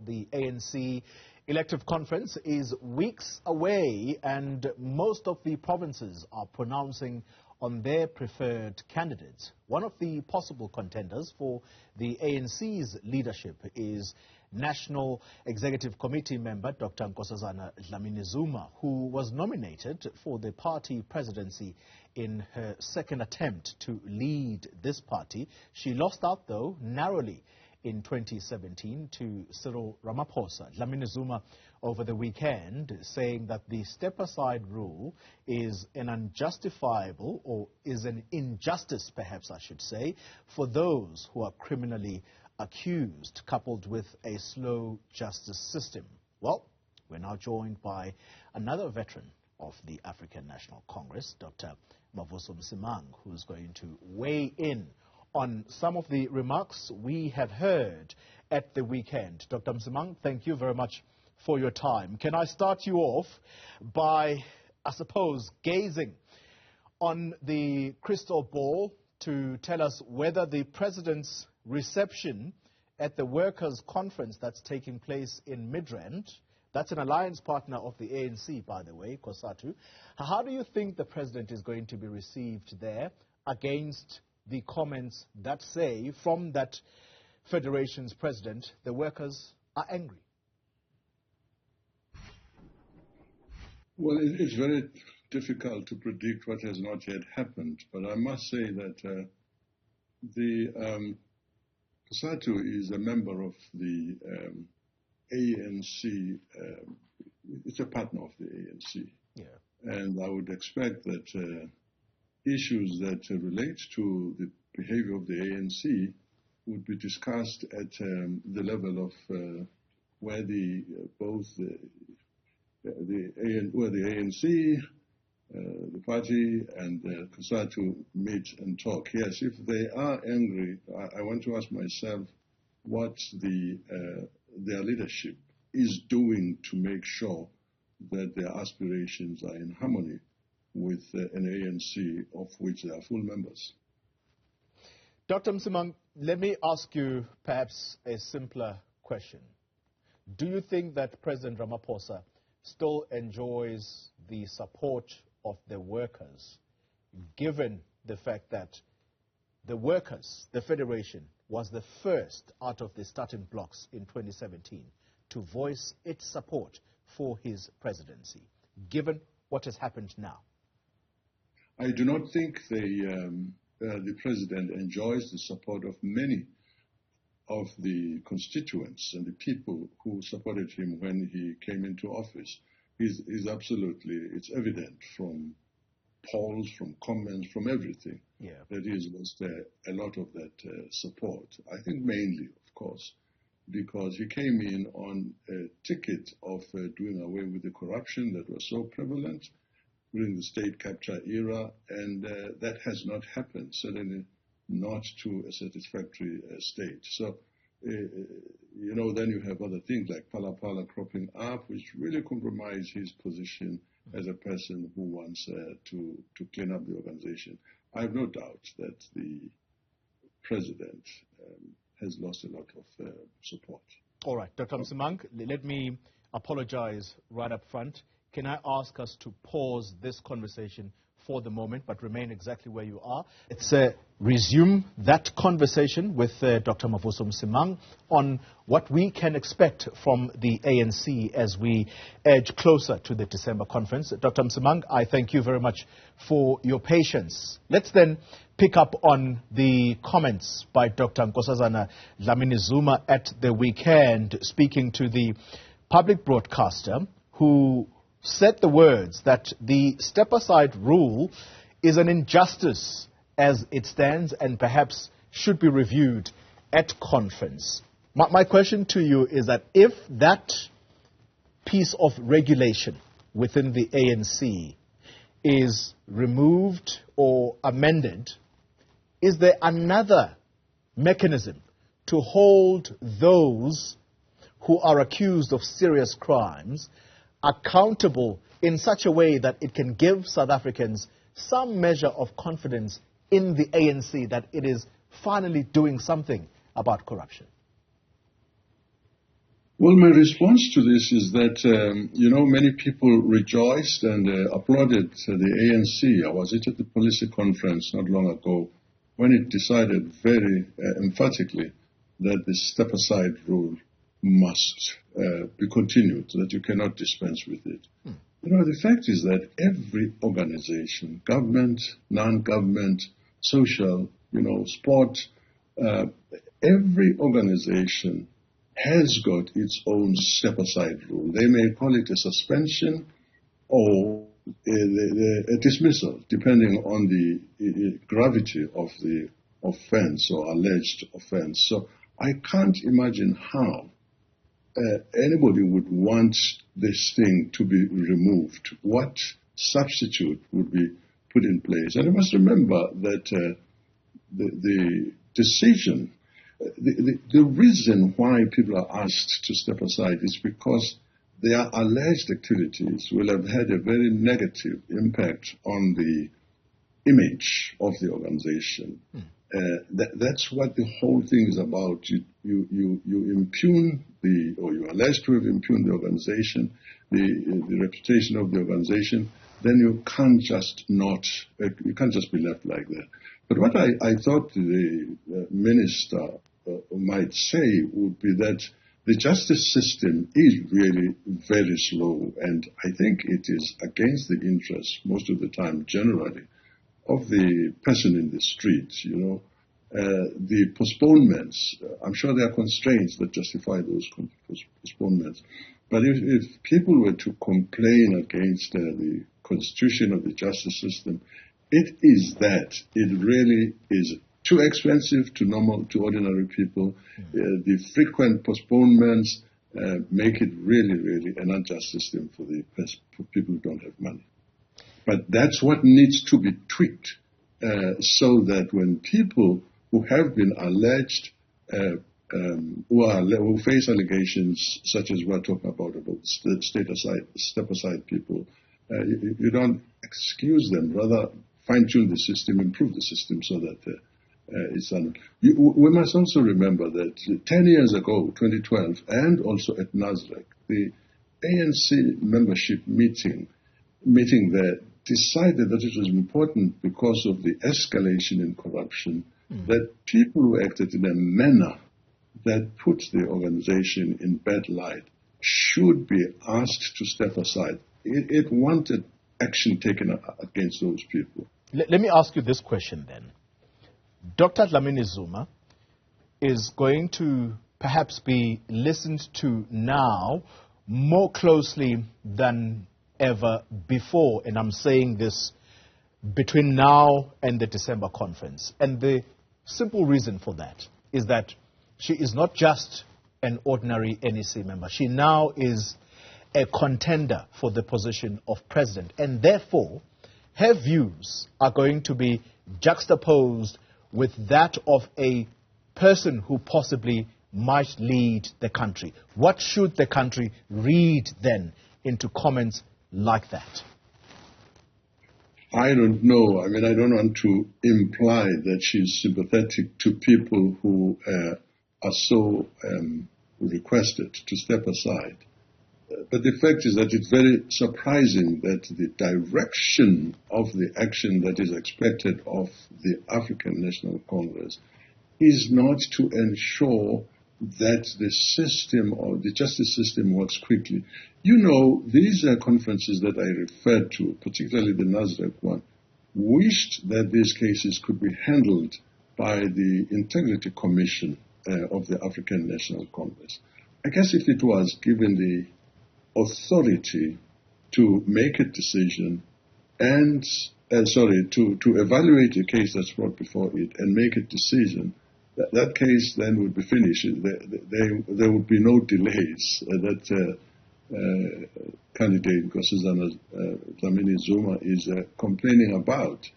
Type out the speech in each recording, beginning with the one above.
The ANC elective conference is weeks away, and most of the provinces are pronouncing on their preferred candidates. One of the possible contenders for the ANC's leadership is National Executive Committee member Dr Nkosazana Dlamini-Zuma, who was nominated for the party presidency in her second attempt to lead this party. She lost out, though, narrowly in 2017 to Cyril Ramaphosa. Dlamini-Zuma over the weekend saying that the step-aside rule is an unjustifiable, or is an injustice, perhaps I should say, for those who are criminally accused, coupled with a slow justice system. Well, we're now joined by another veteran of the African National Congress, Dr Mavuso Msimang, who's going to weigh in on some of the remarks we have heard at the weekend. Dr Msimang, thank you very much for your time. Can I start you off by, I suppose, gazing on the crystal ball to tell us whether the president's reception at the workers' conference that's taking place in Midrand, that's an alliance partner of the ANC, by the way, COSATU, how do you think the president is going to be received there against the comments that say from that federation's president, the workers are angry? Well, it's very difficult to predict what has not yet happened, but I must say that the COSATU is a member of the ANC. It's a partner of the ANC. Yeah. And I would expect that issues that relate to the behavior of the ANC would be discussed at the level of where the ANC, the party, and COSATU meet and talk. Yes, if they are angry, I want to ask myself what their leadership is doing to make sure that their aspirations are in harmony with an ANC of which they are full members. Dr. Msimang, let me ask you perhaps a simpler question. Do you think that President Ramaphosa still enjoys the support of the workers, given the fact that the workers, the federation, was the first out of the starting blocks in 2017 to voice its support for his presidency, given what has happened now? I do not think the president enjoys the support of many of the constituents and the people who supported him when he came into office. He's absolutely, it's evident from polls, from comments, from everything, that he has lost a lot of that support. I think mainly, of course, because he came in on a ticket of doing away with the corruption that was so prevalent during the state capture era, and that has not happened, certainly not to a satisfactory state. So, then you have other things like Pala cropping up, which really compromise his position as a person who wants to clean up the organization. I have no doubt that the president has lost a lot of support. All right, Dr. Msimang, let me apologize right up front. Can I ask us to pause this conversation for the moment, but remain exactly where you are? Let's resume that conversation with Dr. Mavuso Msimang on what we can expect from the ANC as we edge closer to the December conference. Dr. Msimang, I thank you very much for your patience. Let's then pick up on the comments by Dr. Nkosazana Dlamini-Zuma at the weekend, speaking to the public broadcaster, who said the words that the step-aside rule is an injustice as it stands and perhaps should be reviewed at conference. My question to you is that if that piece of regulation within the ANC is removed or amended, is there another mechanism to hold those who are accused of serious crimes accountable in such a way that it can give South Africans some measure of confidence in the ANC that it is finally doing something about corruption? Well, my response to this is that, many people rejoiced and applauded the ANC. I was at the policy conference not long ago when it decided very emphatically that the step-aside rule must be continued, that you cannot dispense with it. The fact is that every organization, government, non-government, social, sport, every organization has got its own step-aside rule. They may call it a suspension or a dismissal, depending on the gravity of the offense or alleged offense. So I can't imagine how anybody would want this thing to be removed. What substitute would be put in place? And you must remember that the decision, the reason why people are asked to step aside is because their alleged activities will have had a very negative impact on the image of the organization. That's what the whole thing is about. You impugn or you are alleged to have impugned the organization, the reputation of the organization, then you can't just be left like that. But what I thought the minister might say would be that the justice system is really very slow, and I think it is against the interests most of the time, generally, of the person in the street. The postponements, I'm sure there are constraints that justify those postponements. But if people were to complain against the constitution of the justice system, it is that it really is too expensive to ordinary people. The frequent postponements make it really, really an unjust system for people who don't have money. But that's what needs to be tweaked so that when people who have been alleged, who face allegations such as we're talking about step-aside people, you don't excuse them, rather fine-tune the system, improve the system so that it's done. We must also remember that 10 years ago, 2012, and also at NASREC, the ANC membership meeting there decided that it was important because of the escalation in corruption that people who acted in a manner that put the organization in bad light should be asked to step aside. It wanted action taken against those people. Let me ask you this question then. Dr. Dlamini-Zuma is going to perhaps be listened to now more closely than ever before, and I'm saying this between now and the December conference. And the simple reason for that is that she is not just an ordinary NEC member. She now is a contender for the position of president, and therefore her views are going to be juxtaposed with that of a person who possibly might lead the country. What should the country read then into comments like that? I don't know. I mean, I don't want to imply that she's sympathetic to people who are so requested to step aside. But the fact is that it's very surprising that the direction of the action that is expected of the African National Congress is not to ensure that the system or the justice system works quickly. These conferences that I referred to, particularly the NASREC one, wished that these cases could be handled by the Integrity Commission of the African National Congress. I guess if it was given the authority to make a decision and, to evaluate a case that's brought before it and make a decision, that case then would be finished. There would be no delays. Candidate Nkosazana Dlamini-Zuma is complaining about.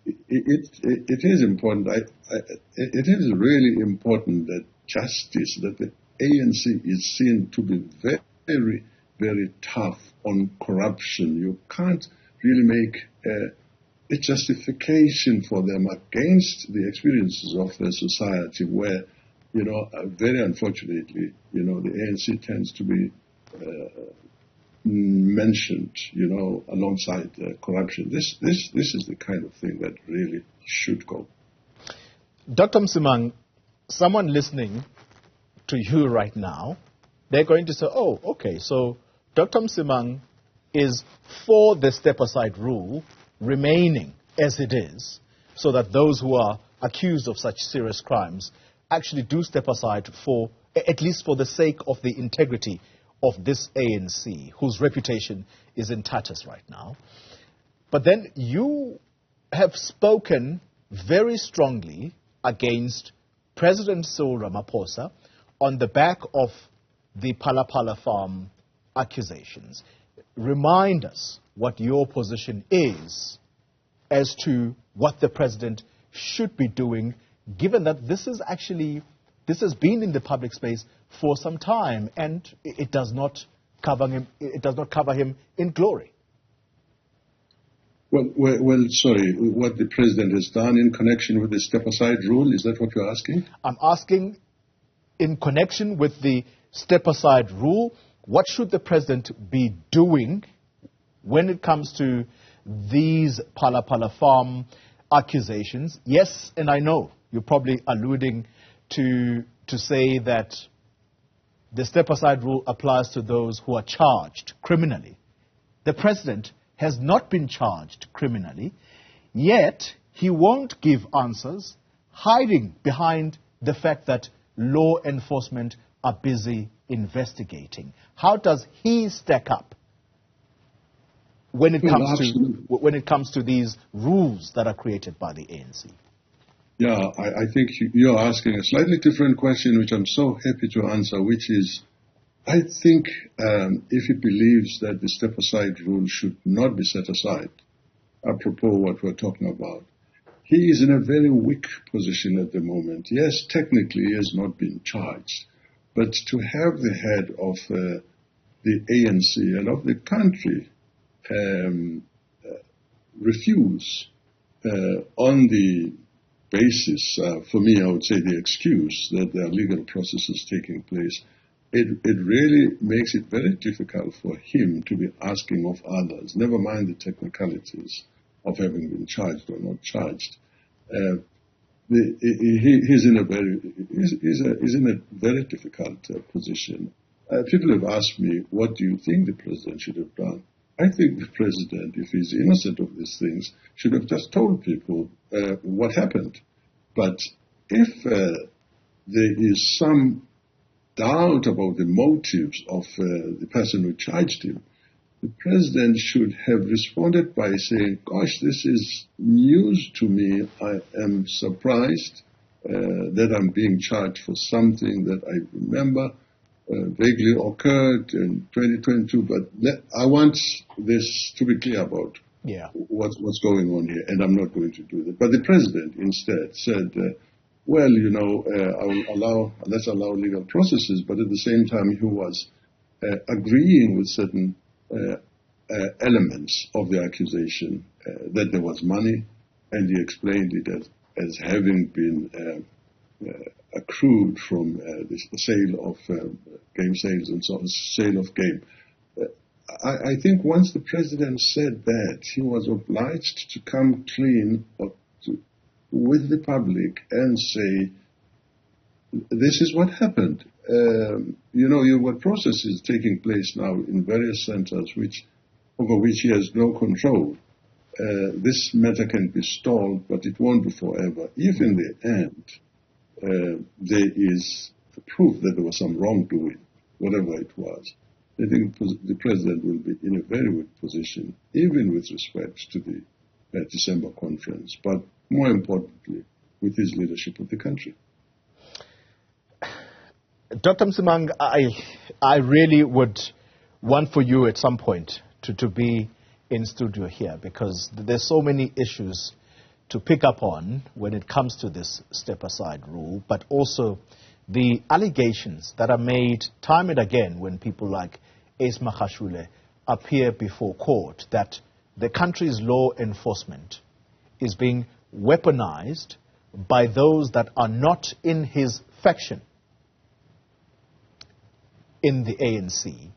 It is important. It is really important that justice, that the ANC is seen to be very, very tough on corruption. You can't really make a justification for them against the experiences of the society where very unfortunately, the ANC tends to be mentioned, alongside corruption. This is the kind of thing that really should go. Dr. Msimang, someone listening to you right now, they're going to say, oh, okay, so Dr. Msimang is for the step-aside rule remaining as it is, so that those who are accused of such serious crimes actually do step aside at least for the sake of the integrity of this ANC, whose reputation is in tatters right now. But then you have spoken very strongly against President Cyril Ramaphosa on the back of the Phala farm accusations. Remind us what your position is as to what the president should be doing, given that this has been in the public space for some time, and it does not cover him in glory. Well, sorry, what the president has done in connection with the step-aside rule, is that what you're asking? I'm asking, in connection with the step-aside rule, what should the president be doing when it comes to these Phala farm accusations? Yes, and I know you're probably alluding to say that the step-aside rule applies to those who are charged criminally. The president has not been charged criminally, yet he won't give answers, hiding behind the fact that law enforcement are busy investigating. How does he stack up when it comes to these rules that are created by the ANC? Yeah, I think you're asking a slightly different question, which I'm so happy to answer, which is, I think if he believes that the step-aside rule should not be set aside, apropos what we're talking about, he is in a very weak position at the moment. Yes, technically he has not been charged, but to have the head of the ANC and of the country refuse on the basis, for me, I would say the excuse that there are legal processes taking place, it really makes it very difficult for him to be asking of others, never mind the technicalities of having been charged or not charged. He's in a very difficult position. People have asked me, what do you think the president should have done? I think the president, if he's innocent of these things, should have just told people what happened. But if there is some doubt about the motives of the person who charged him, the president should have responded by saying, gosh, this is news to me. I am surprised that I'm being charged for something that I remember vaguely occurred in 2022, but I want this to be clear about what's going on here, and I'm not going to do that. But the president instead said, let's allow legal processes, but at the same time he was agreeing with certain elements of the accusation, that there was money, and he explained it as having been accrued from the sale of game sales and so on, sale of game. I think once the president said that, he was obliged to come clean with the public and say, this is what happened. You've got processes taking place now in various centers over which he has no control. This matter can be stalled, but it won't be forever. If in the end there is proof that there was some wrongdoing, whatever it was, I think the president will be in a very weak position, even with respect to the December conference, but more importantly, with his leadership of the country. Dr. Msimang, I really would want for you at some point to be in studio here, because there's so many issues to pick up on when it comes to this step-aside rule, but also the allegations that are made time and again when people like Ace Magashule appear before court, that the country's law enforcement is being weaponized by those that are not in his faction in the ANC.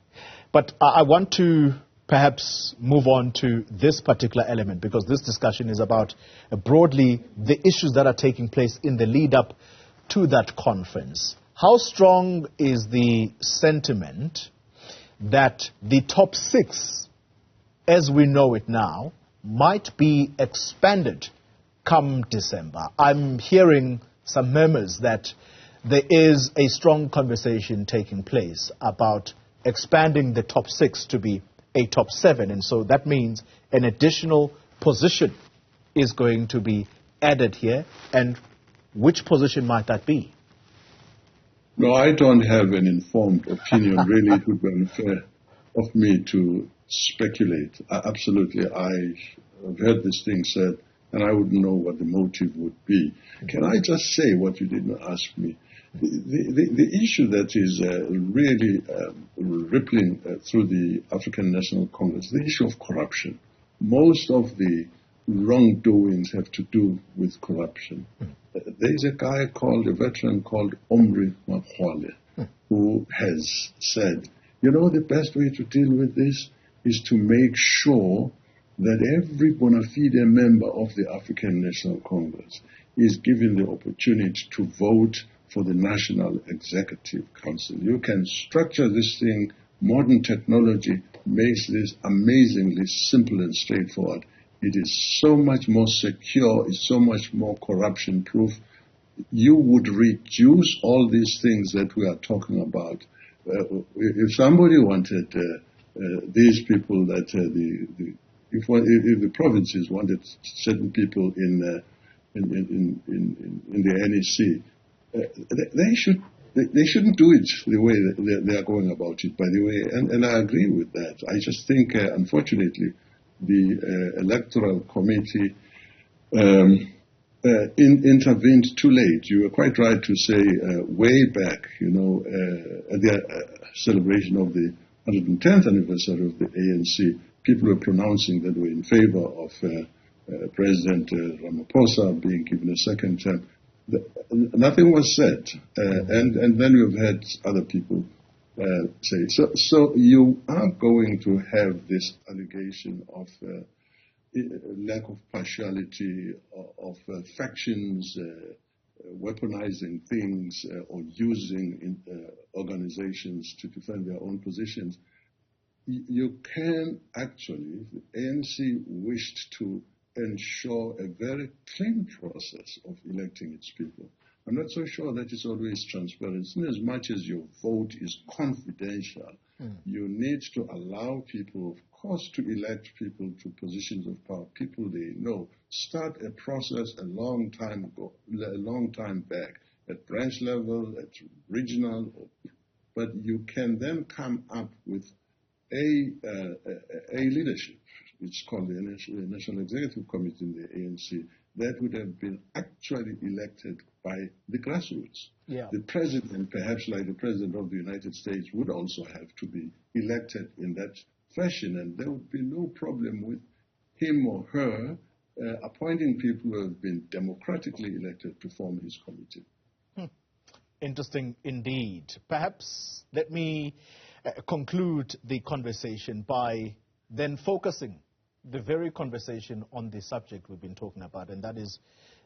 But I want to perhaps move on to this particular element, because this discussion is about broadly the issues that are taking place in the lead up to that conference. How strong is the sentiment that the top 6, as we know it now, might be expanded come December? I'm hearing some murmurs that there is a strong conversation taking place about expanding the top 6 to be a top 7, and so that means an additional position is going to be added here. And which position might that be? No, I don't have an informed opinion. Really, it would be unfair of me to speculate. Absolutely, I've heard this thing said, and I wouldn't know what the motive would be. Can I just say what you did not ask me? The issue that is really rippling through the African National Congress, the issue of corruption. Most of the wrongdoings have to do with corruption. There is a guy a veteran called Omri Makhwale, who has said, you know, the best way to deal with this is to make sure that every bona fide member of the African National Congress is given the opportunity to vote for the National Executive Council. You can structure this thing. Modern technology makes this amazingly simple and straightforward. It is so much more secure, it's so much more corruption-proof. You would reduce all these things that we are talking about. If somebody wanted these people that if the provinces wanted certain people in the NEC, they shouldn't do it the way they are going about it, by the way, and I agree with that. I just think, unfortunately, the Electoral Committee intervened too late. You were quite right to say way back, you know, at the celebration of the 110th anniversary of the ANC, people were pronouncing that were in favor of President Ramaphosa being given a second term. Nothing was said, and then we've had other people say. So you are going to have this allegation of lack of partiality, of factions weaponizing things or using organizations to defend their own positions. You can actually, if the ANC wished to ensure a very clean process of electing its people, I'm not so sure that it's always transparent. In as much as your vote is confidential, you need to allow people, of course, to elect people to positions of power, people they know. Start a process a long time back, at branch level, at regional, but you can then come up with a leadership. It's called the National Executive Committee in the ANC, that would have been actually elected by the grassroots. Yeah. The president, perhaps like the president of the United States, would also have to be elected in that fashion, and there would be no problem with him or her appointing people who have been democratically elected to form his committee. Interesting indeed. Perhaps let me conclude the conversation by then focusing the very conversation on the subject we've been talking about, and that is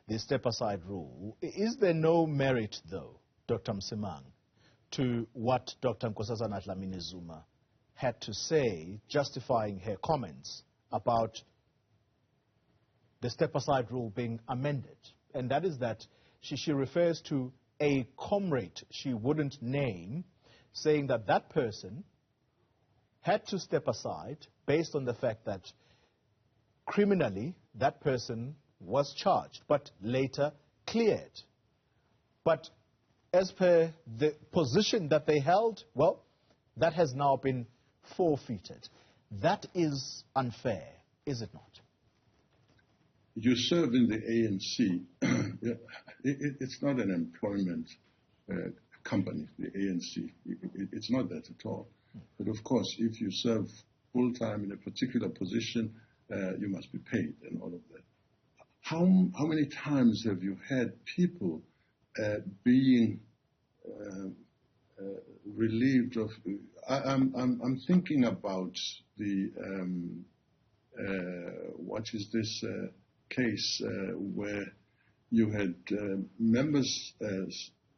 the step-aside rule. Is there no merit, though, Dr. Msimang, to what Dr. Nkosazana Dlamini-Zuma had to say, justifying her comments about the step-aside rule being amended? And that is that she refers to a comrade she wouldn't name, saying that that person had to step aside based on the fact that criminally that person was charged, but later cleared. But as per the position that they held, well, that has now been forfeited. That is unfair, is it not? You serve in the ANC. It's not an employment company, the ANC. It's not that at all. But of course, if you serve full-time in a particular position, you must be paid and all of that. How many times have you had people being relieved of. I'm thinking about the what is this case where you had members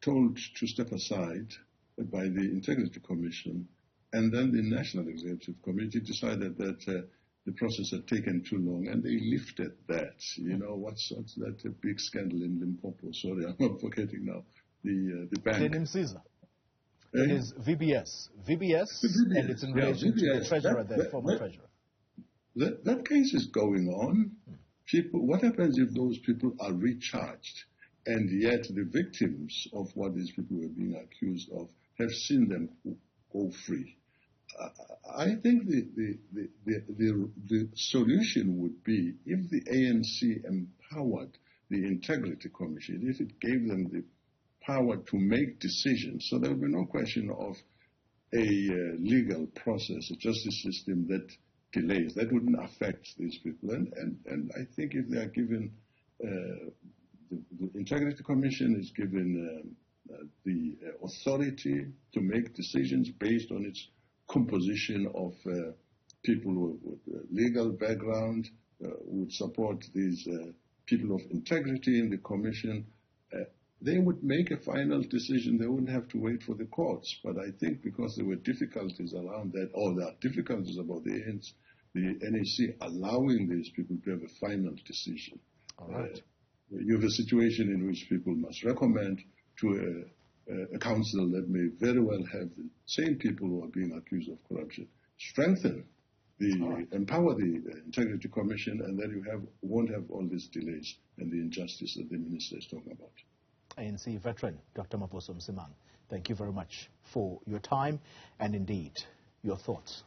told to step aside by the Integrity Commission, and then the National Executive Committee decided that the process had taken too long, and they lifted that. You know, what's that big scandal in Limpopo? Sorry, I'm forgetting now. The bank. It is VBS. VBS, and it's in relation to the treasurer, the former treasurer. That case is going on. People, what happens if those people are recharged, and yet the victims of what these people were being accused of have seen them go free? I think the solution would be if the ANC empowered the Integrity Commission, if it gave them the power to make decisions, so there would be no question of a legal process, a justice system that delays. That wouldn't affect these people. And I think if they are given, the Integrity Commission is given the authority to make decisions based on its composition of people with legal background, would support these people of integrity in the commission, they would make a final decision. They wouldn't have to wait for the courts. But I think because there were difficulties around that, or there are difficulties about the NAC allowing these people to have a final decision. All right. You have a situation in which people must recommend to a council that may very well have the same people who are being accused of corruption, strengthen empower the Integrity Commission, and then you won't have all these delays and the injustice that the minister is talking about. ANC veteran Dr. Mavuso Msimang, thank you very much for your time and indeed your thoughts.